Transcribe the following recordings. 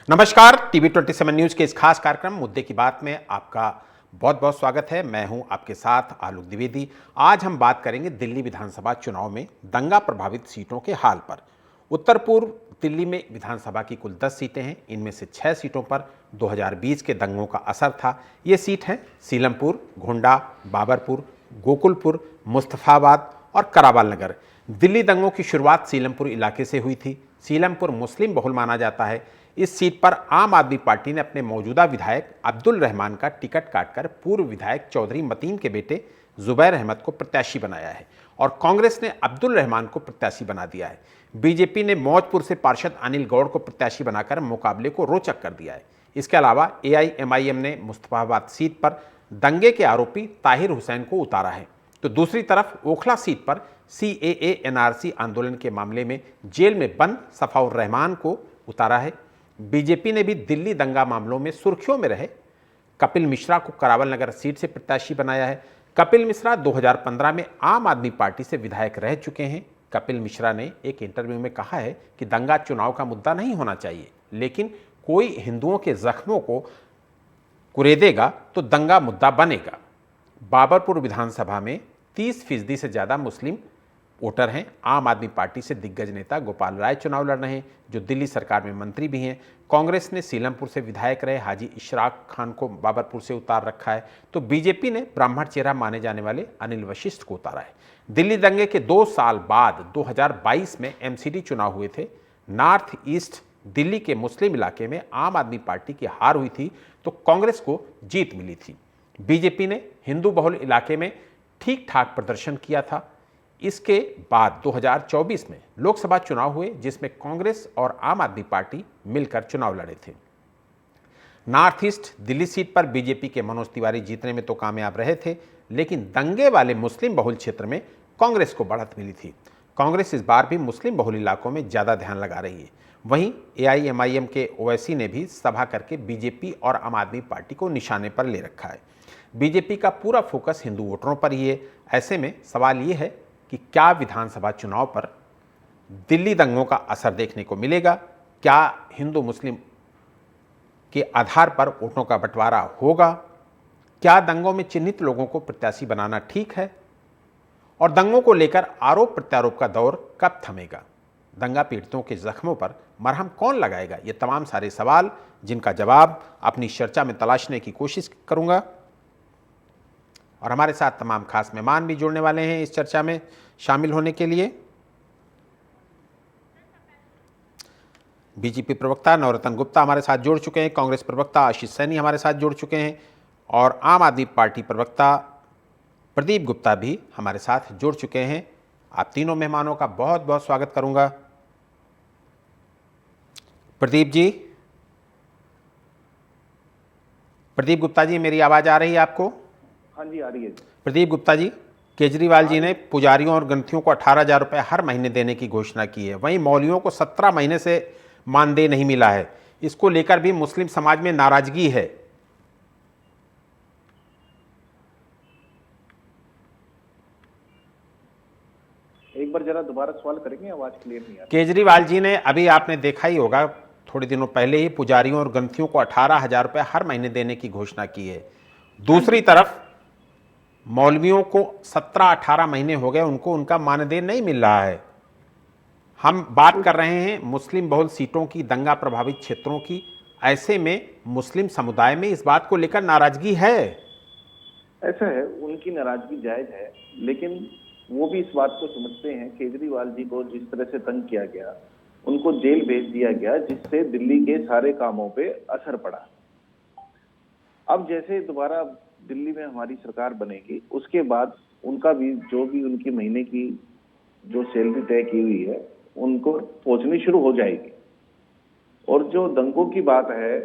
नमस्कार, TV 27 news के इस खास कार्यक्रम मुद्दे की बात में आपका बहुत बहुत स्वागत है। मैं हूं आपके साथ आलोक द्विवेदी। आज हम बात करेंगे दिल्ली विधानसभा चुनाव में दंगा प्रभावित सीटों के हाल पर। उत्तर पूर्व दिल्ली में विधानसभा की कुल 10 सीटें हैं। इनमें से 6 सीटों पर 2020 के दंगों का असर था। ये सीट हैं सीलमपुर, गोंडा, बाबरपुर, गोकुलपुर, मुस्तफाबाद और करावल नगर। दिल्ली दंगों की शुरुआत सीलमपुर इलाके से हुई थी। सीलमपुर मुस्लिम बहुल माना जाता है। इस सीट पर आम आदमी पार्टी ने अपने मौजूदा विधायक अब्दुल रहमान का टिकट काटकर पूर्व विधायक चौधरी मतीन के बेटे जुबैर अहमद को प्रत्याशी बनाया है और कांग्रेस ने अब्दुल रहमान को प्रत्याशी बना दिया है। बीजेपी ने मौजपुर से पार्षद अनिल गौड़ को प्रत्याशी बनाकर मुकाबले को रोचक कर दिया है। इसके अलावा एआईएमआईएम ने मुस्तफाबाद सीट पर दंगे के आरोपी ताहिर हुसैन को उतारा है, तो दूसरी तरफ ओखला सीट पर सीएए एनआरसी आंदोलन के मामले में जेल में बंद सफाउर रहमान को उतारा है। बीजेपी ने भी दिल्ली दंगा मामलों में सुर्खियों में रहे कपिल मिश्रा को करावल नगर सीट से प्रत्याशी बनाया है। कपिल मिश्रा 2015 में आम आदमी पार्टी से विधायक रह चुके हैं। कपिल मिश्रा ने एक इंटरव्यू में कहा है कि दंगा चुनाव का मुद्दा नहीं होना चाहिए, लेकिन कोई हिंदुओं के जख्मों को कुरेदेगा तो दंगा मुद्दा बनेगा। बाबरपुर विधानसभा में 30% से ज़्यादा मुस्लिम वोटर हैं। आम आदमी पार्टी से दिग्गज नेता गोपाल राय चुनाव लड़ रहे हैं, जो दिल्ली सरकार में मंत्री भी हैं। कांग्रेस ने सीलमपुर से विधायक रहे हाजी इशराक खान को बाबरपुर से उतार रखा है, तो बीजेपी ने ब्राह्मण चेहरा माने जाने वाले अनिल वशिष्ठ को उतारा है। दिल्ली दंगे के 2 साल बाद 2022 में एमसीडी चुनाव हुए थे। नॉर्थ ईस्ट दिल्ली के मुस्लिम इलाके में आम आदमी पार्टी की हार हुई थी, तो कांग्रेस को जीत मिली थी। बीजेपी ने हिंदू बहुल इलाके में ठीक ठाक प्रदर्शन किया था। इसके बाद 2024 में लोकसभा चुनाव हुए, जिसमें कांग्रेस और आम आदमी पार्टी मिलकर चुनाव लड़े थे। नॉर्थ ईस्ट दिल्ली सीट पर बीजेपी के मनोज तिवारी जीतने में तो कामयाब रहे थे, लेकिन दंगे वाले मुस्लिम बहुल क्षेत्र में कांग्रेस को बढ़त मिली थी। कांग्रेस इस बार भी मुस्लिम बहुल इलाकों में ज़्यादा ध्यान लगा रही है। वहीं एआईएमआईएम के ओवैसी ने भी सभा करके बीजेपी और आम आदमी पार्टी को निशाने पर ले रखा है। बीजेपी का पूरा फोकस हिंदू वोटरों पर ही है। ऐसे में सवाल ये है कि क्या विधानसभा चुनाव पर दिल्ली दंगों का असर देखने को मिलेगा? क्या हिंदू मुस्लिम के आधार पर वोटों का बंटवारा होगा? क्या दंगों में चिन्हित लोगों को प्रत्याशी बनाना ठीक है? और दंगों को लेकर आरोप प्रत्यारोप का दौर कब थमेगा? दंगा पीड़ितों के जख्मों पर मरहम कौन लगाएगा? ये तमाम सारे सवाल जिनका जवाब अपनी चर्चा में तलाशने की कोशिश करूंगा, और हमारे साथ तमाम खास मेहमान भी जुड़ने वाले हैं इस चर्चा में शामिल होने के लिए। बीजेपी प्रवक्ता नवरत्न गुप्ता हमारे साथ जुड़ चुके हैं, कांग्रेस प्रवक्ता आशीष सैनी हमारे साथ जुड़ चुके हैं, और आम आदमी पार्टी प्रवक्ता प्रदीप गुप्ता भी हमारे साथ जुड़ चुके हैं। आप तीनों मेहमानों का बहुत बहुत स्वागत करूंगा। प्रदीप जी, प्रदीप गुप्ता जी, मेरी आवाज़ आ रही है आपको? हाँ जी, आ रही है। प्रदीप गुप्ता जी, केजरीवाल जी ने पुजारियों और ग्रंथियों को 18,000 रुपये हर महीने देने की घोषणा की है। वहीं मौलवियों को 17 महीने से मानदेय नहीं मिला है। इसको लेकर भी मुस्लिम समाज में नाराजगी है। एक बार जरा दोबारा सवाल करेंगे, आवाज क्लियर नहीं आ रही। केजरीवाल जी ने, अभी आपने देखा ही होगा, थोड़े दिनों पहले ही पुजारियों और ग्रंथियों को 18,000 रुपये हर महीने देने की घोषणा की है। दूसरी तरफ मौलवियों को 17-18 महीने हो गए, उनको उनका मानदेय नहीं मिल रहा है। हम बात कर रहे हैं मुस्लिम बहुल सीटों की, दंगा प्रभावित क्षेत्रों की। ऐसे में मुस्लिम समुदाय में इस बात को लेकर नाराजगी है। ऐसा है, उनकी नाराजगी जायज है, लेकिन वो भी इस बात को समझते हैं केजरीवाल जी को जिस तरह से तंग किया गया, उनको जेल भेज दिया गया, जिससे दिल्ली के सारे कामों पे असर पड़ा। अब जैसे दोबारा दिल्ली में हमारी सरकार बनेगी, उसके बाद उनका भी जो भी उनकी महीने की जो सैलरी तय की हुई है, उनको पहुंचनी शुरू हो जाएगी। और जो दंगों की बात है,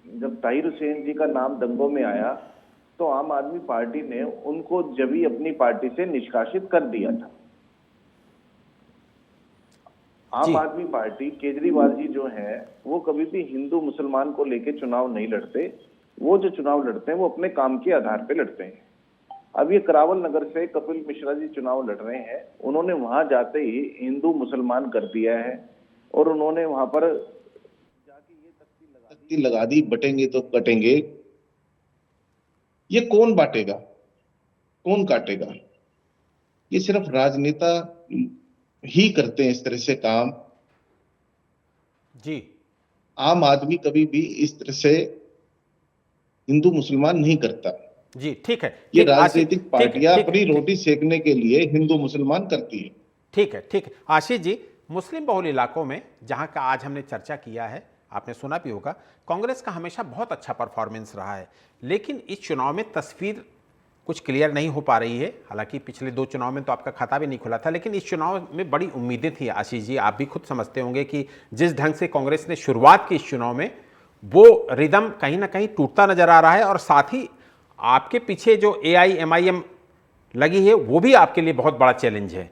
जब ताहिर हुसैन जी का नाम दंगों में आया, तो आम आदमी पार्टी ने उनको जब ही अपनी पार्टी से निष्कासित कर दिया था। आम आदमी पार्टी, केजरीवाल जी जो है, वो कभी भी हिंदू मुसलमान को लेकर चुनाव नहीं लड़ते। वो जो चुनाव लड़ते हैं वो अपने काम के आधार पे लड़ते हैं। अब ये करावल नगर से कपिल मिश्रा जी चुनाव लड़ रहे हैं। उन्होंने वहां जाते ही हिंदू मुसलमान कर दिया है, और उन्होंने वहां पर जाके ये तख्ती लगा दी, बटेंगे तो कटेंगे। ये कौन बांटेगा, कौन काटेगा? ये सिर्फ राजनेता ही करते हैं इस तरह से काम। जी आम आदमी कभी भी इस तरह से हिंदू मुसलमान नहीं करता। जी, ठीक है, ये ठीक आशीष, राजनीतिक ठीक है, पार्टियां ठीक है, अपनी ठीक, रोटी सेकने के लिए हिंदू मुसलमान करती है। ठीक है, ठीक है आशीष जी। मुस्लिम बहुल इलाकों में जहां का आज हमने चर्चा किया है, आपने सुना भी होगा, कांग्रेस का हमेशा बहुत अच्छा परफॉर्मेंस रहा है, लेकिन इस चुनाव में तस्वीर कुछ क्लियर नहीं हो पा रही है। हालांकि पिछले 2 चुनाव में तो आपका खाता भी नहीं खुला था, लेकिन इस चुनाव में बड़ी उम्मीदें थी। आशीष जी, आप भी खुद समझते होंगे कि जिस ढंग से कांग्रेस ने शुरुआत की इस चुनाव में, वो रिदम कहीं ना कहीं टूटता नजर आ रहा है, और साथ ही आपके पीछे जो AIMIM लगी है वो भी आपके लिए बहुत बड़ा चैलेंज है।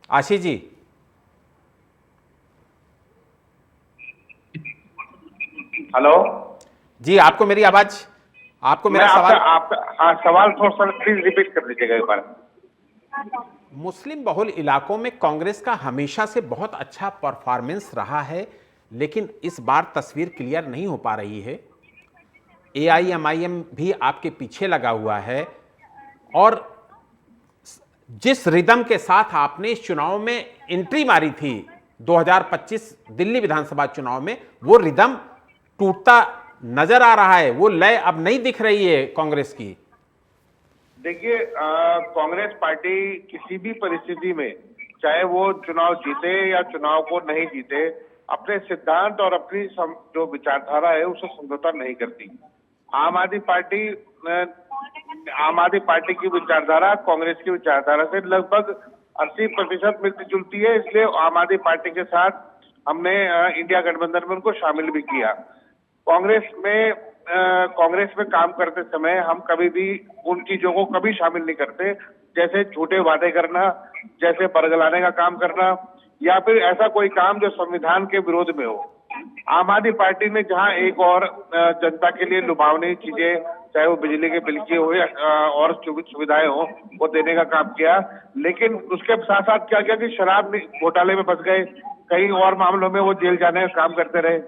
आशीष जी, हेलो जी आपको मेरी आवाज, आपको मेरा सवाल? आपका हाँ, सवाल थोड़ा सा प्लीज रिपीट कर दीजिएगा एक बार। मुस्लिम बहुल इलाकों में कांग्रेस का हमेशा से बहुत अच्छा परफॉर्मेंस रहा है, लेकिन इस बार तस्वीर क्लियर नहीं हो पा रही है। AIMIM भी आपके पीछे लगा हुआ है, और जिस रिदम के साथ आपने इस चुनाव में एंट्री मारी थी 2025 दिल्ली विधानसभा चुनाव में, वो रिदम टूटता नजर आ रहा है, वो लय अब नहीं दिख रही है कांग्रेस की। देखिए, कांग्रेस पार्टी किसी भी परिस्थिति में, चाहे वो चुनाव जीते या चुनाव को नहीं जीते, अपने सिद्धांत और अपनी जो विचारधारा है उससे समझौता नहीं करती। आम आदमी पार्टी की विचारधारा कांग्रेस की विचारधारा से लगभग 80% मिलती जुलती है, इसलिए आम आदमी पार्टी के साथ हमने इंडिया गठबंधन में उनको शामिल भी किया। कांग्रेस में काम करते समय हम कभी भी उन चीजों को कभी शामिल नहीं करते, जैसे झूठे वादे करना, जैसे बरगलाने का काम करना, या फिर ऐसा कोई काम जो संविधान के विरोध में हो। आम आदमी पार्टी ने जहां एक और जनता के लिए लुभावनी चीजें, चाहे वो बिजली के बिल की हो या और सुविधाएं हो, वो देने का काम किया, लेकिन उसके साथ साथ क्या किया कि शराब घोटाले में फंस गए, कई और मामलों में वो जेल जाने का काम करते रहे।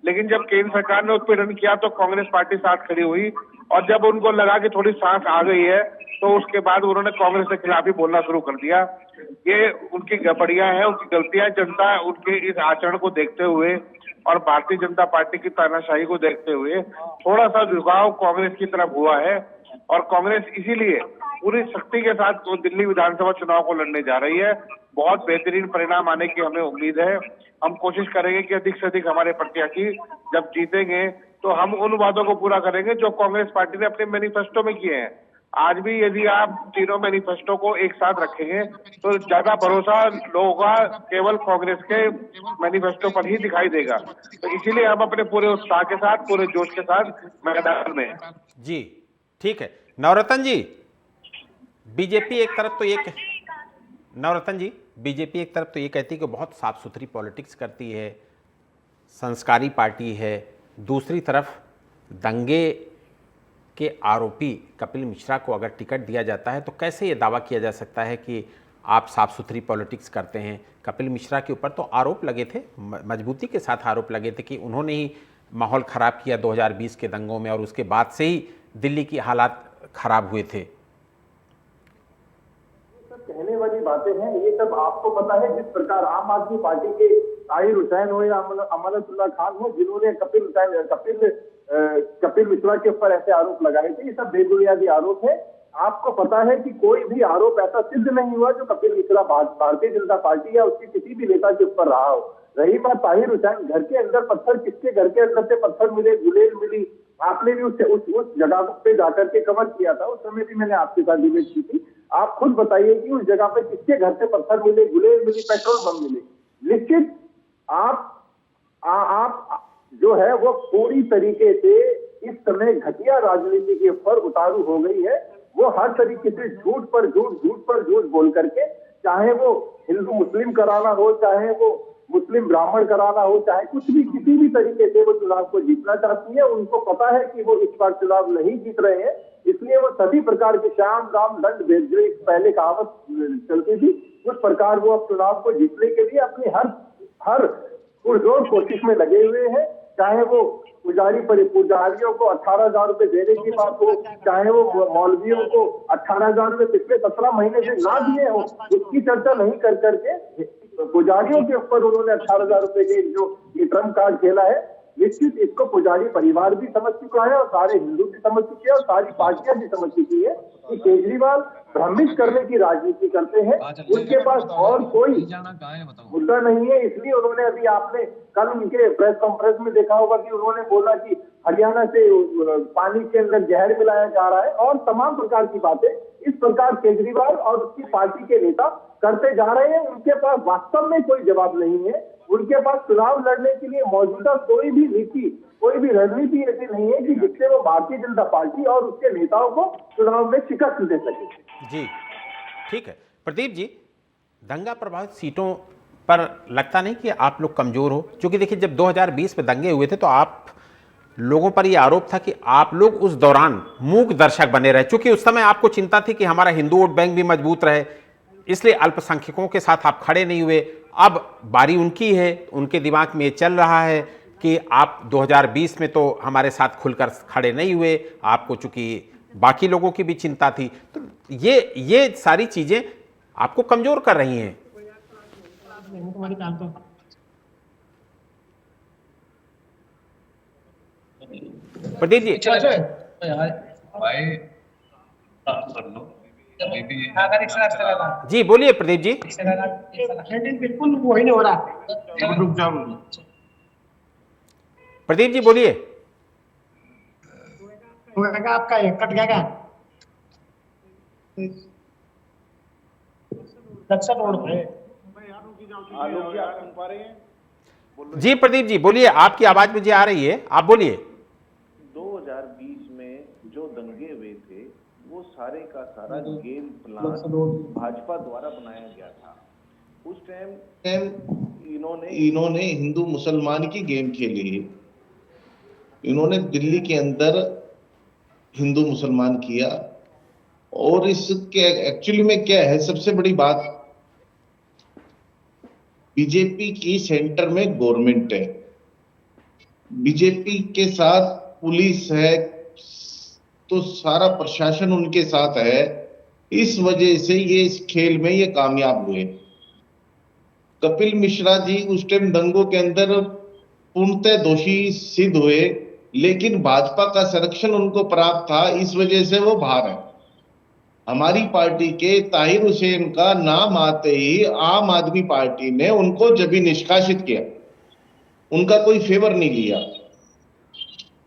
लेकिन जब केंद्र सरकार ने उत्पीड़न किया तो कांग्रेस पार्टी साथ खड़ी हुई, और जब उनको लगा कि थोड़ी सांस आ गई है तो उसके बाद उन्होंने कांग्रेस के खिलाफ ही बोलना शुरू कर दिया। ये उनकी गड़बड़ियां हैं, उनकी गलतियां। जनता उनके इस आचरण को देखते हुए और भारतीय जनता पार्टी की तानाशाही को देखते हुए थोड़ा सा झुकाव कांग्रेस की तरफ हुआ है, और कांग्रेस इसीलिए पूरी शक्ति के साथ दिल्ली विधानसभा चुनाव को लड़ने जा रही है। बहुत बेहतरीन परिणाम आने की हमें उम्मीद है। हम कोशिश करेंगे कि अधिक से अधिक हमारे प्रत्याशी जब जीतेंगे तो हम उन वादों को पूरा करेंगे जो कांग्रेस पार्टी ने अपने मैनिफेस्टो में किए हैं। आज भी यदि आप तीनों मैनिफेस्टो को एक साथ रखेंगे तो ज्यादा भरोसा लोगों का केवल कांग्रेस के मैनिफेस्टो पर ही दिखाई देगा। तो इसीलिए हम अपने पूरे उत्साह के साथ, पूरे जोश के साथ मैदान में हैं। जी ठीक है। नवरत्न जी, बीजेपी एक तरफ तो एक नवरत्न जी, बीजेपी एक तरफ तो ये कहती है कि बहुत साफ सुथरी पॉलिटिक्स करती है, संस्कारी पार्टी है, दूसरी तरफ दंगे के आरोपी कपिल मिश्रा को अगर टिकट दिया जाता है तो कैसे ये दावा किया जा सकता है कि आप साफ सुथरी पॉलिटिक्स करते हैं? कपिल मिश्रा के ऊपर तो आरोप लगे थे, मजबूती के साथ आरोप लगे थे कि उन्होंने ही माहौल ख़राब किया 2020 के दंगों में, और उसके बाद से ही दिल्ली की हालात ख़राब हुए थे। कहने वाली बातें हैं, ये सब आपको पता है। जिस प्रकार आम आदमी पार्टी के ताहिर हुसैन हो या अमानतुल्लाह खान हो, जिन्होंने कपिल मिश्रा के ऊपर ऐसे आरोप लगाए थे, ये सब बेबुनियादी आरोप है। आपको पता है कि कोई भी आरोप ऐसा सिद्ध नहीं हुआ जो कपिल मिश्रा भारतीय जनता पार्टी या उसके किसी भी नेता के ऊपर रहा हो। रही बात ताहिर हुसैन, घर के अंदर पत्थर, किसके घर के अंदर से पत्थर मिले, गुलेल मिली, आपने भी उस जगह पे जाकर के कवर किया था। उस समय भी मैंने आपके साथ डिबेट की थी। आप खुद बताइए कि उस जगह पे किसके घर से पत्थर मिले, गुलेल मिली, पेट्रोल बम मिले। निश्चित आप जो है वो पूरी तरीके से इस समय घटिया राजनीति के ऊपर उतारू हो गई है। वो हर तरीके से झूठ पर झूठ बोल करके, चाहे वो हिंदू मुस्लिम कराना हो, चाहे वो मुस्लिम ब्राह्मण कराना हो, चाहे कुछ भी किसी भी तरीके से वो चुनाव को जीतना चाहती है। उनको पता है कि वो इस बार चुनाव नहीं जीत रहे हैं, इसलिए वो सभी प्रकार के श्याम राम दंड भेद, जो एक पहले कहावत चलती थी, उस प्रकार वो अब चुनाव को जीतने के लिए अपनी हर पुरजोर कोशिश में लगे हुए हैं। चाहे वो पुजारियों को 18,000 रुपए देने की बात हो, चाहे वो मौलवियों को 18,000 रुपए पिछले 17 महीने से ना दिए हो, उसकी चर्चा नहीं कर करके पुजारियों के ऊपर उन्होंने 18,000 रुपए के जो ये ट्रम्प कार्ड खेला है। निश्चित इसको पुजारी परिवार भी समझ चुका है और सारे हिंदू भी समझ चुके हैं और सारी पार्टियां भी समझ चुकी है कि केजरीवाल भ्रमित करने की राजनीति करते हैं। उनके पास और कोई मुद्दा नहीं है, इसलिए उन्होंने अभी आपने कल उनके प्रेस कॉन्फ्रेंस में देखा होगा कि उन्होंने बोला कि हरियाणा से पानी के अंदर जहर मिलाया जा रहा है और तमाम प्रकार की बातें इस प्रकार केजरीवाल और उसकी पार्टी के नेता करते जा रहे हैं। उनके पास वास्तव में कोई जवाब नहीं है। उनके पास चुनाव लड़ने के लिए मौजूदा कोई भी नीति, कोई भी रणनीति ऐसी नहीं है कि जिससे वो भारतीय जनता पार्टी और उसके नेताओं को चुनाव में शिकस्त दे सके। जी ठीक है प्रदीप जी, दंगा प्रभावित सीटों पर लगता नहीं कि आप लोग कमजोर हो? क्योंकि देखिए जब 2020 में दंगे हुए थे तो आप लोगों पर यह आरोप था कि आप लोग उस दौरान मूक दर्शक बने रहे, क्योंकि उस समय आपको चिंता थी कि हमारा हिंदू वोट बैंक भी मजबूत रहे, इसलिए अल्पसंख्यकों के साथ आप खड़े नहीं हुए। अब बारी उनकी है, उनके दिमाग में ये चल रहा है कि आप 2020 में तो हमारे साथ खुलकर खड़े नहीं हुए, आपको चूंकि बाकी लोगों की भी चिंता थी, तो ये सारी चीजें आपको कमजोर कर रही हैं। प्रदीप जी जी बोलिए प्रदीप जी। बिल्कुल वो ही नहीं हो रहा। रुक जाओ प्रदीप जी बोलिए। आपका कट गया क्या? दक्षिण रोड पे आलोक जी, आप सुन पा रहे हैं? जी प्रदीप जी बोलिए, आपकी आवाज मुझे आ रही है, आप बोलिए। 2020 में जो दंगे हुए थे वो सारे का सारा गेम प्लान भाजपा द्वारा बनाया गया था। उस टाइम इन्होंने हिंदू मुसलमान की गेम खेली। इन्होंने दिल्ली के अंदर हिंदू मुसलमान किया और इसके एक्चुअली में क्या है, सबसे बड़ी बात, बीजेपी की सेंटर में गवर्नमेंट है, बीजेपी के साथ पुलिस है, तो सारा प्रशासन उनके साथ है। इस वजह से ये इस खेल में ये कामयाब हुए। कपिल मिश्रा जी उस टाइम दंगों के अंदर पूर्णतः दोषी सिद्ध हुए, लेकिन भाजपा का संरक्षण उनको प्राप्त था, इस वजह से वो बाहर है। हमारी पार्टी के ताहिर हुसैन का नाम आते ही आम आदमी पार्टी ने उनको जब भी निष्कासित किया, उनका कोई फेवर नहीं लिया,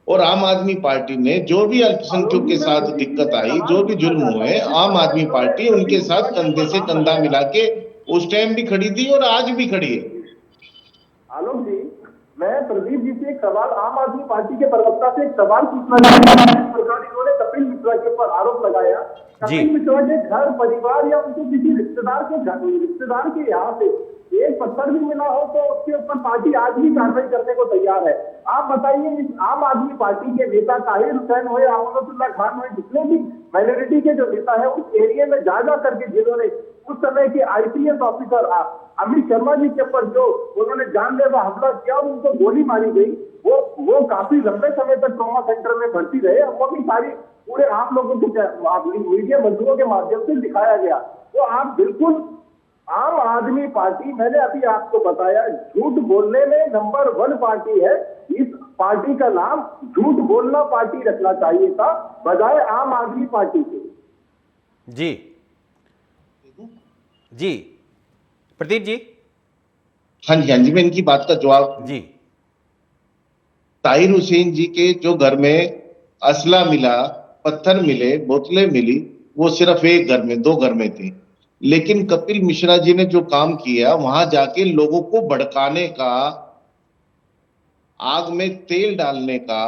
और आम आदमी पार्टी ने जो भी अल्पसंख्यकों के साथ दिक्कत आई, जो भी जुल्म हुए, आम आदमी पार्टी उनके साथ कंधे से कंधा मिला के उस टाइम भी खड़ी थी और आज भी खड़ी है। आलोक जी, मैं प्रदीप जी से एक सवाल, आम आदमी पार्टी के प्रवक्ता से एक सवाल पूछना चाहता हूं। जिस प्रकार इन्होंने कपिल मिश्रा के ऊपर आरोप लगाया, कपिल मिश्रा के घर परिवार या उनके किसी रिश्तेदार के यहाँ से एक पत्थर भी मिला हो तो उसके ऊपर पार्टी आज भी कार्रवाई करने को तैयार है। आप बताइए, इस आम आदमी पार्टी के नेता ताहिर हुसैन हो या अमनतुल्लाह खान हो, जितने भी माइनॉरिटी के जो नेता है उस एरिया में जा करके जिन्होंने उस समय के आईपीएस ऑफिसर अमित शर्मा जी के ऊपर जो उन्होंने जानलेवा हमला किया और उनको गोली मारी गई, वो काफी लंबे समय तक ट्रॉमा सेंटर में भर्ती रहे। वो भी सारी पूरे आप लोगों के मीडिया बंधुओं के माध्यम से दिखाया गया। तो आप बिल्कुल आम आदमी पार्टी, मैंने अभी आपको बताया, झूठ बोलने में नंबर 1 पार्टी है। इस पार्टी का नाम झूठ बोलना पार्टी रखना चाहिए था, बजाय आम आदमी पार्टी के। जी जी प्रदीप जी। हाँ जी, मैं इनकी बात का जवाब जी। ताहिर हुसैन जी के जो घर में असला मिला, पत्थर मिले, बोतलें मिली, वो सिर्फ एक घर में, 2 घर में थी। लेकिन कपिल मिश्रा जी ने जो काम किया, वहां जाके लोगों को भड़काने का, आग में तेल डालने का,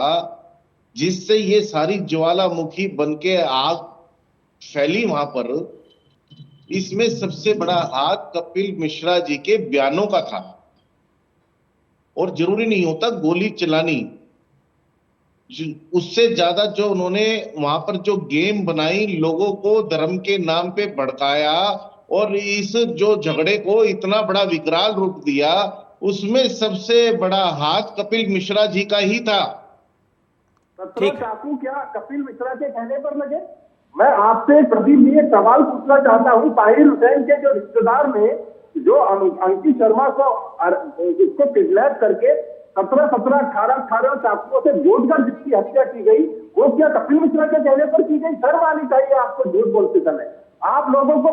जिससे ये सारी ज्वालामुखी बनके आग फैली वहां पर, इसमें सबसे बड़ा हाथ कपिल मिश्रा जी के बयानों का था। और जरूरी नहीं होता गोली चलानी। उससे ज्यादा जो उन्होंने वहां पर जो गेम बनाई, लोगों को धर्म के नाम पे भड़काया और इस जो झगड़े को इतना बड़ा विकराल रूप दिया, उसमें सबसे बड़ा हाथ कपिल मिश्रा जी का ही था। 17 चाकू क्या कपिल मिश्रा के कहने पर लगे? मैं आपसे प्रदीप जी एक सवाल पूछना चाहता हूँ। ताहिर हुसैन के जो रिश्तेदार ने जो अंकित शर्मा को उसको किडनैप करके 17 18 चाकुओं से जोड़कर जिसकी हत्या की गई, वो क्या कपिल मिश्रा के कहने पर की गई? शर्म आनी चाहिए आपको झूठ बोलते समय। आप लोगों को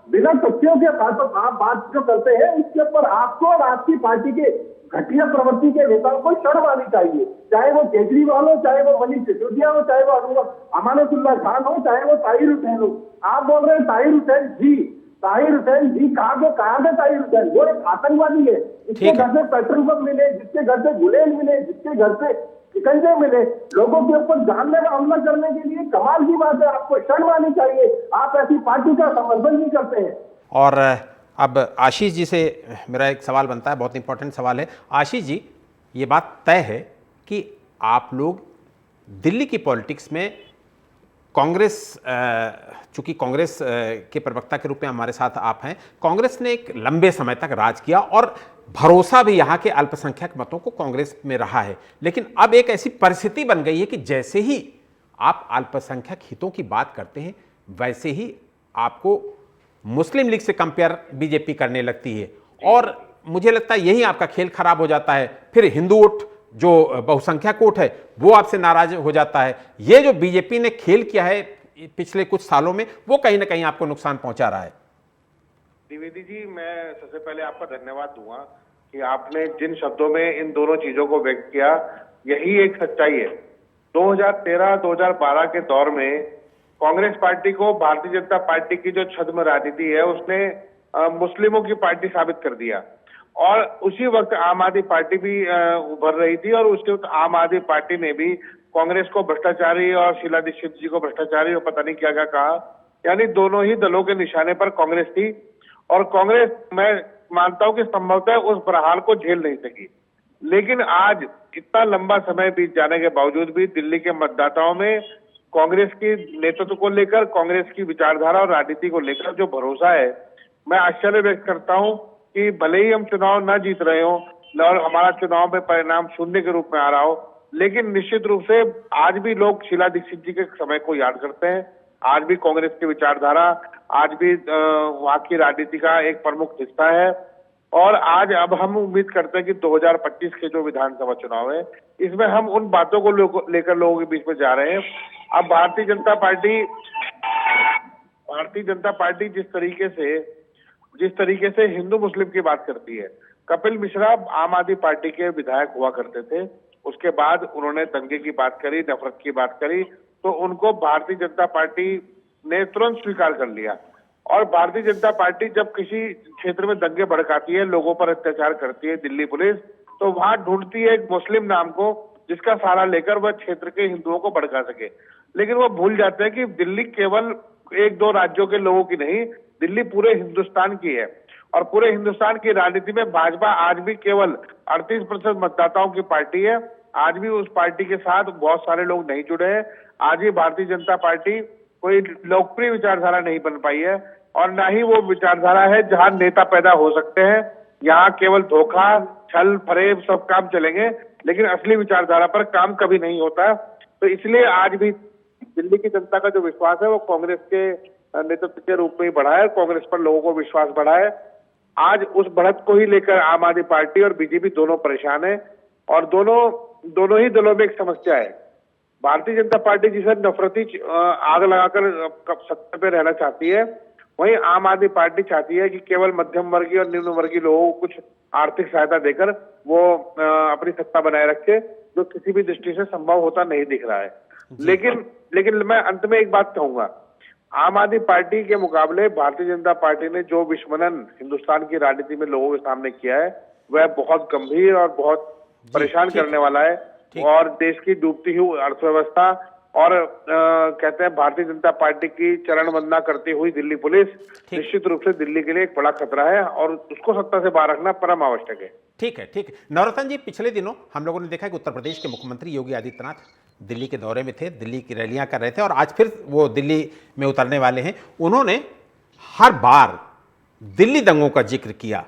बिना तथ्यों के साथ आप बात जो करते हैं उसके ऊपर आपको और आपकी पार्टी के घटिया प्रवृत्ति के नेताओं को शर्म आनी चाहिए। चाहे वो केजरीवाल हो, चाहे वो मनीष सिसोदिया हो, चाहे वो अमानतुल्लाह खान हो, चाहे वो ताहिर हुसैन हो। आप बोल रहे हैं ताहिर हुसैन जी कहाँ गए? ताहिर हुसैन वो एक आतंकवादी है, जिसके घर से पेट्रोल पंप मिले, जिसके घर से गुलेल मिले, जिसके घर से शिकंजे मिले, लोगों के ऊपर जानलेवा हमला करने के लिए। कमाल की बात है, आपको शर्म आनी चाहिए। आप ऐसी पार्टी का समर्थन नहीं करते हैं। और अब आशीष जी से मेरा एक सवाल बनता है, बहुत इंपॉर्टेंट सवाल है। आशीष जी, ये बात तय है कि आप लोग दिल्ली की पॉलिटिक्स में कांग्रेस, चूंकि कांग्रेस के प्रवक्ता के रूप में हमारे साथ आप हैं, कांग्रेस ने एक लंबे समय तक राज किया और भरोसा भी यहाँ के अल्पसंख्यक मतों को कांग्रेस में रहा है। लेकिन अब एक ऐसी परिस्थिति बन गई है कि जैसे ही आप अल्पसंख्यक हितों की बात करते हैं, वैसे ही आपको मुस्लिम लीग से कंपेयर बीजेपी करने लगती है और मुझे लगता है यही आपका खेल खराब हो जाता है। फिर हिंदू वोट, जो बहुसंख्यक वोट है, वो आपसे नाराज हो जाता है। ये जो बीजेपी ने खेल किया है पिछले कुछ सालों में, वो कहीं ना कहीं आपको नुकसान पहुंचा रहा है। द्विवेदी जी, मैं सबसे पहले आपका धन्यवाद दूंगा कि आपने जिन शब्दों में इन दोनों चीजों को व्यक्त किया, यही एक सच्चाई है। 2013-2012 के दौर में कांग्रेस पार्टी को भारतीय जनता पार्टी की जो छद्म राजनीति है उसने मुस्लिमों की पार्टी साबित कर दिया और उसी वक्त आम आदमी पार्टी भी उभर रही थी और उसके वक्त आम आदमी पार्टी ने भी कांग्रेस को भ्रष्टाचारी और शीला दीक्षित जी को भ्रष्टाचारी और पता नहीं क्या क्या कहा। यानी दोनों ही दलों के निशाने पर कांग्रेस थी और कांग्रेस, मैं मानता हूं कि संभवतः उस प्रहार को झेल नहीं सकी। लेकिन आज इतना लंबा समय बीत जाने के बावजूद भी दिल्ली के मतदाताओं में कांग्रेस की नेतृत्व को लेकर, कांग्रेस की विचारधारा और राजनीति को लेकर जो भरोसा है, मैं आश्चर्य व्यक्त करता हूं कि भले ही हम चुनाव न जीत रहे हो और हमारा चुनाव में परिणाम शून्य के रूप में आ रहा हो, लेकिन निश्चित रूप से आज भी लोग शीला दीक्षित जी के समय को याद करते हैं। आज भी कांग्रेस की विचारधारा, आज भी वहां की राजनीति का एक प्रमुख हिस्सा है और आज अब हम उम्मीद करते हैं कि 2025 के जो विधानसभा चुनाव है, इसमें हम उन बातों को लेकर लोगों के बीच में जा रहे हैं। अब भारतीय जनता पार्टी जिस तरीके से हिंदू मुस्लिम की बात करती है, कपिल मिश्रा आम आदमी पार्टी के विधायक हुआ करते थे, उसके बाद उन्होंने दंगे की बात करी, नफरत की बात करी, तो उनको भारतीय जनता पार्टी ने तुरंत स्वीकार कर लिया। और भारतीय जनता पार्टी जब किसी क्षेत्र में दंगे भड़काती है, लोगों पर अत्याचार करती है दिल्ली पुलिस, तो वहां ढूंढती है एक मुस्लिम नाम को जिसका सहारा लेकर वह क्षेत्र के हिंदुओं को भड़का सके। लेकिन वो भूल जाते हैं कि दिल्ली केवल एक दो राज्यों के लोगों की नहीं, दिल्ली पूरे हिंदुस्तान की है और पूरे हिंदुस्तान की राजनीति में भाजपा आज भी केवल 38% मतदाताओं की पार्टी है। आज भी उस पार्टी के साथ बहुत सारे लोग नहीं जुड़े हैं। आज भी भारतीय जनता पार्टी कोई लोकप्रिय विचारधारा नहीं बन पाई है और ना ही वो विचारधारा है जहां नेता पैदा हो सकते हैं। यहाँ केवल धोखा, छल, फरेब सब काम चलेंगे, लेकिन असली विचारधारा पर काम कभी नहीं होता। तो इसलिए आज भी दिल्ली की जनता का जो विश्वास है वो कांग्रेस के नेतृत्व के रूप में ही बढ़ा है, कांग्रेस पर लोगों को विश्वास बढ़ा है। आज उस बढ़त को ही लेकर आम आदमी पार्टी और बीजेपी दोनों परेशान है और दोनों ही दलों में एक समस्या है। भारतीय जनता पार्टी जिसे नफरती आग लगाकर सत्ता पे रहना चाहती है, वहीं आम आदमी पार्टी चाहती है कि केवल मध्यम वर्गीय और निम्न वर्गीय लोगों को कुछ आर्थिक सहायता देकर वो अपनी सत्ता बनाए रखे, जो किसी भी दृष्टि से संभव होता नहीं दिख रहा है। लेकिन मैं अंत में एक बात कहूंगा, आम आदमी पार्टी के मुकाबले भारतीय जनता पार्टी ने जो विस्मरण हिंदुस्तान की राजनीति में लोगों के सामने किया है, वह बहुत गंभीर और बहुत परेशान करने वाला है। और देश की डूबती हुई अर्थव्यवस्था और कहते हैं भारतीय जनता पार्टी की चरण वंदना करती हुई दिल्ली पुलिस निश्चित रूप से दिल्ली के लिए एक बड़ा खतरा है और उसको सत्ता से बाहर रखना परम आवश्यक है। ठीक है, ठीक है। नवरत्न जी, पिछले दिनों हम लोगों ने देखा कि उत्तर प्रदेश के मुख्यमंत्री योगी आदित्यनाथ दिल्ली के दौरे में थे, दिल्ली की रैलियां कर रहे थे और आज फिर वो दिल्ली में उतरने वाले हैं। उन्होंने हर बार दिल्ली दंगों का जिक्र किया।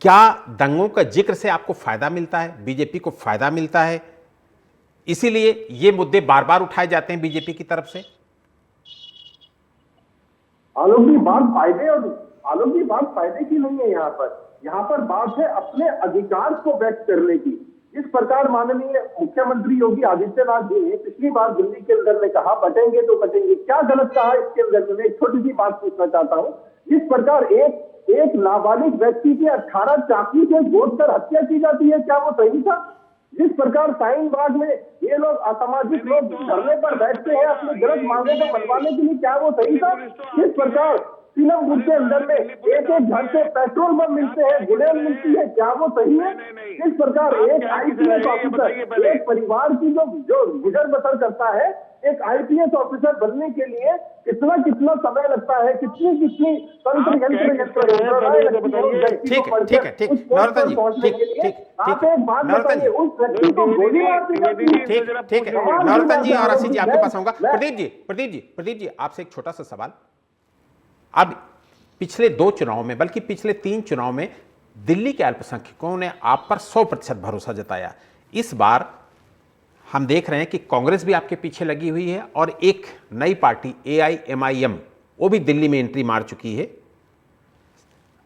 क्या दंगों का जिक्र से आपको फायदा मिलता है, बीजेपी को फायदा मिलता है, इसीलिए ये मुद्दे बार बार उठाए जाते हैं बीजेपी की तरफ से? आलोक जी, बात फायदे की नहीं है। यहाँ पर बात है अपने अधिकार को व्यक्त करने की। जिस प्रकार माननीय मुख्यमंत्री योगी आदित्यनाथ जी ने पिछली बार दिल्ली के अंदर में कहा बटेंगे तो कटेंगे, क्या गलत कहा इसके अंदर में? एक छोटी सी बात पूछना चाहता हूँ। जिस प्रकार एक नाबालिग व्यक्ति के 18 चाकू से गोदकर हत्या की जाती है, क्या वो सही था? जिस प्रकार शाहीन बाग में ये लोग असामाजिक लोग धरने पर बैठते हैं अपनी गलत मांगों को मनवाने के लिए, क्या वो सही था? जिस प्रकार सीलमपुर के अंदर में एक घर से पेट्रोल बम मिलते हैं, गुलेल मिलती है, क्या वो सही है? इस प्रकार एक आईपीएस ऑफिसर एक परिवार की जो गुजर बसर करता है, एक आईपीएस ऑफिसर बनने के लिए कितना समय लगता है, कितनी तंत्र यंत्र ठीक है, ठीक नवरत्न जी, ठीक आप एक बात बताइए, उस व्यक्ति को गोली मार दी जाती है। ठीक है नवरत्न जी और आशीष जी, आपके पास आऊंगा। प्रदीप जी आपसे एक छोटा सा सवाल। अब पिछले 2 चुनाव में, बल्कि पिछले 3 चुनाव में दिल्ली के अल्पसंख्यकों ने आप पर 100% भरोसा जताया। इस बार हम देख रहे हैं कि कांग्रेस भी आपके पीछे लगी हुई है और एक नई पार्टी AIMIM वो भी दिल्ली में एंट्री मार चुकी है,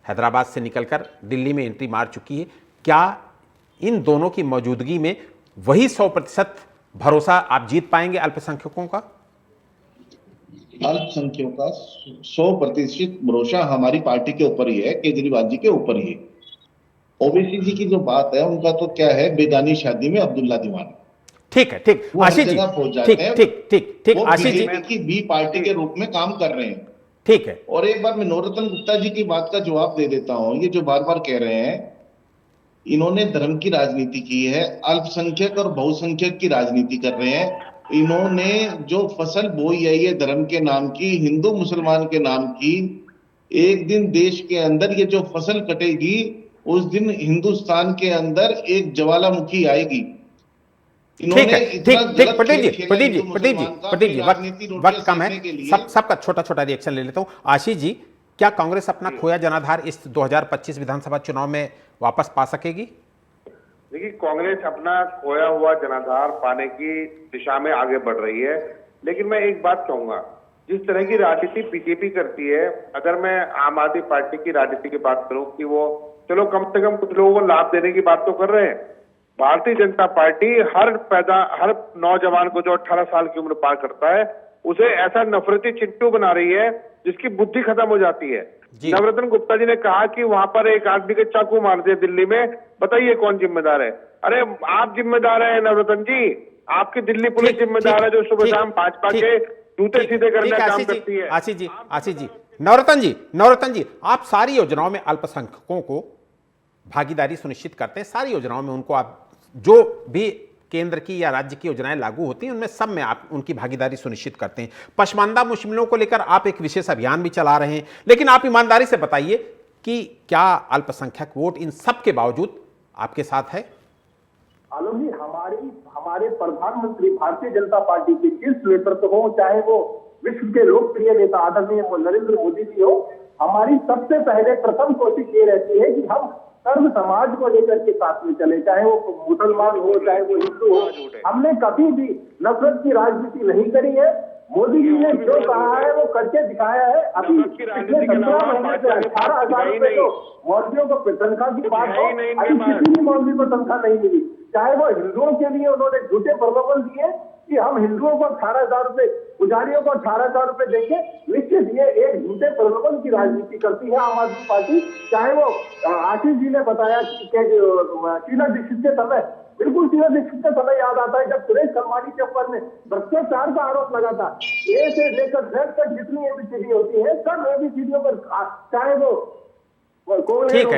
हैदराबाद से निकलकर दिल्ली में एंट्री मार चुकी है। क्या इन दोनों की मौजूदगी में वही 100% भरोसा आप जीत पाएंगे अल्पसंख्यकों का? अल्पसंख्यकों का 100% भरोसा हमारी पार्टी के ऊपर ही है, केजरीवाल जी के ऊपर ही है। ओबीसी जी की जो बात है, उनका तो क्या है, बेगानी शादी में अब्दुल्ला दीवाना। ठीक आशीष जी, ठीक आशीष जी की बी पार्टी के रूप में काम कर रहे हैं। ठीक है। और एक बार मैं नवरत्न गुप्ता जी की बात का जवाब दे देता हूं। ये जो बार बार कह रहे हैं, इन्होंने धर्म की राजनीति की है, अल्पसंख्यक और बहुसंख्यक की राजनीति कर रहे हैं। इन्होंने जो फसल बोई है ये धर्म के नाम की, हिंदू मुसलमान के नाम की, एक दिन देश के अंदर ये जो फसल कटेगी उस दिन हिंदुस्तान के अंदर एक ज्वालामुखी आएगी। ठीक है, प्रदीप जी वक्त कम है, सबका छोटा रिएक्शन ले लेता हूं। आशीष जी, क्या कांग्रेस अपना खोया जनाधार इस 2025 विधानसभा चुनाव में वापस पा सकेगी? देखिए, कांग्रेस अपना खोया हुआ जनाधार पाने की दिशा में आगे बढ़ रही है, लेकिन मैं एक बात कहूंगा, जिस तरह की राजनीति बीजेपी करती है, अगर मैं आम आदमी पार्टी की राजनीति की बात करूं कि वो चलो कम से कम कुछ लोगों को लाभ देने की बात तो कर रहे हैं, भारतीय जनता पार्टी हर नौजवान को जो 18 साल की उम्र पार करता है उसे ऐसा नफरती चिट्टू बना रही है जिसकी बुद्धि खत्म हो जाती है। नवरत्न गुप्ता जी ने कहा कि वहां पर एक आदमी के चाकू मार दिए दिल्ली में, बताइए कौन जिम्मेदार है? अरे आप जिम्मेदार है नवरत्न जी, आपकी दिल्ली पुलिस जिम्मेदार है जो सुबह शाम भाजपा के जूते सीधे करने का काम करती है। आशीष जी, नवरत्न जी, आप सारी योजनाओं में अल्पसंख्यकों को भागीदारी सुनिश्चित करते हैं, सारी योजनाओं में उनको आप जो भी केंद्र की या राज्य की योजनाएं लागू होती हैं उनमें सब में आप उनकी भागीदारी सुनिश्चित करते हैं। पसमानदा मुस्लिमों को लेकर आप एक विशेष अभियान भी चला रहे हैं, लेकिन आप ईमानदारी से बताइए कि क्या अल्पसंख्यक वोट इन सब के बावजूद आपके साथ है? आलोक जी, हमारे प्रधानमंत्री भारतीय जनता पार्टी के शीर्ष नेतृत्व हो, चाहे वो विश्व के लोकप्रिय नेता आदरणीय नरेंद्र मोदी जी हो, हमारी सबसे पहले प्रथम कोशिश ये रहती है कि हम सर्व समाज को लेकर के साथ में चले, चाहे वो मुसलमान हो चाहे वो हिंदू हो। हमने कभी भी नफरत की राजनीति नहीं करी है। मोदी जी ने जो कहा है वो करके दिखाया है। अभी पिछले 17 महीने से 18,000 रुपए तो मौलवियों को तनख्वाह की बात हो, अभी किसी भी मौलवी को तनख्वाह नहीं मिली। चाहे वो हिंदुओं के लिए उन्होंने झूठे प्रलोभन दिए कि हम हिंदुओं को 18,000 रुपए, पुजारियों को 18,000 रुपए देंगे। निश्चित ये एक झूठे प्रलोभन की राजनीति करती है आम आदमी पार्टी। चाहे वो आशीष जी ने बताया कि शीला दीक्षित के समय, बिल्कुल शीला दीक्षित का समय याद आता है जब सुरेश खलमानी के ऊपर में भ्रष्टाचार का आरोप लगा था। ए से लेकर जेड तक जितनी एबीसीडी होती है सब एबीसीडीओं पर, चाहे वो ठीक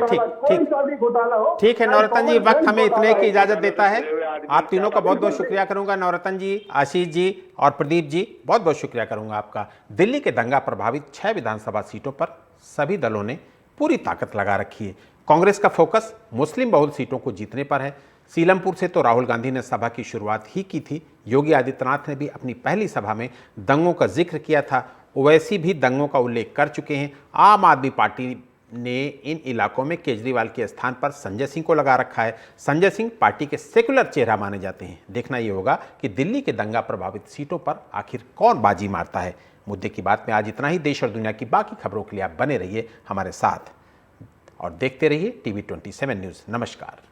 है नवरत्न जी, वक्त हमें इतने की इजाजत देता है। आप तीनों का बहुत बहुत शुक्रिया करूंगा, नवरत्न जी, आशीष जी और प्रदीप जी, बहुत बहुत शुक्रिया करूंगा आपका। दिल्ली के दंगा प्रभावित 6 विधानसभा सीटों पर सभी दलों ने पूरी ताकत लगा रखी है। कांग्रेस का फोकस मुस्लिम बहुल सीटों को जीतने पर है। सीलमपुर से तो राहुल गांधी ने सभा की शुरुआत ही की थी। योगी आदित्यनाथ ने भी अपनी पहली सभा में दंगों का जिक्र किया था। ओवैसी भी दंगों का उल्लेख कर चुके हैं। आम आदमी पार्टी ने इन इलाकों में केजरीवाल के स्थान पर संजय सिंह को लगा रखा है। संजय सिंह पार्टी के सेकुलर चेहरा माने जाते हैं। देखना यह होगा कि दिल्ली के दंगा प्रभावित सीटों पर आखिर कौन बाजी मारता है। मुद्दे की बात में आज इतना ही। देश और दुनिया की बाकी खबरों के लिए आप बने रहिए हमारे साथ और देखते रहिए TV27 न्यूज़। नमस्कार।